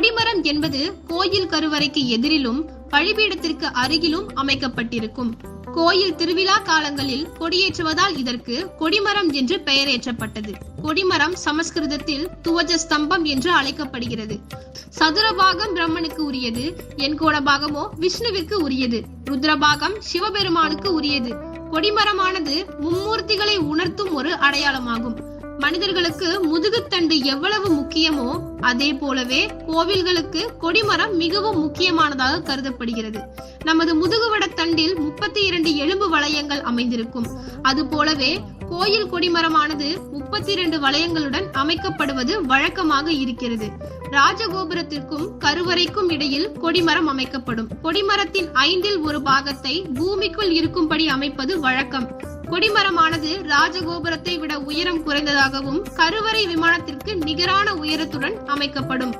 கொடிமரம் என்பது கோயில் கருவறைக்கு எதிரிலும் பலிபீடத்திற்கு அருகிலும் அமைக்கப்பட்டிருக்கும். கோயில் திருவிழா காலங்களில் கொடியேற்றுவதால் இதற்கு கொடிமரம் என்று பெயரேற்றப்பட்டது. கொடிமரம் சமஸ்கிருதத்தில் துவஜ ஸ்தம்பம் என்று அழைக்கப்படுகிறது. சதுரபாகம் பிரம்மனுக்கு உரியது, எண்கோண பாகமோ விஷ்ணுவிற்கு உரியது, ருத்ரபாகம் சிவபெருமானுக்கு உரியது. கொடிமரமானது மும்மூர்த்திகளை உணர்த்தும் ஒரு அடையாளமாகும். மனிதர்களுக்கு முதுகுத்தண்டு எவ்வளவு முக்கியமோ அதே போலவே கோவில்களுக்கு கொடிமரம் மிகவும் முக்கியமானதாக கருதப்படுகிறது. நமது முதுகுவட தண்டில் 32 எலும்பு வளையங்கள் அமைந்திருக்கும். அது போலவே கோயில் கொடிமரமானது 32 வளையங்களுடன் அமைக்கப்படுவது வழக்கமாக இருக்கிறது. ராஜகோபுரத்திற்கும் கருவறைக்கும் இடையில் கொடிமரம் அமைக்கப்படும். கொடிமரத்தின் 5இல் 1 பாகத்தை பூமிக்குள் இருக்கும்படி அமைப்பது வழக்கம். கொடிமரமானது ராஜகோபுரத்தை விட உயரம் குறைந்ததாகவும் கருவறை விமானத்திற்கு நிகரான உயரத்துடன் அமைக்கப்படும்.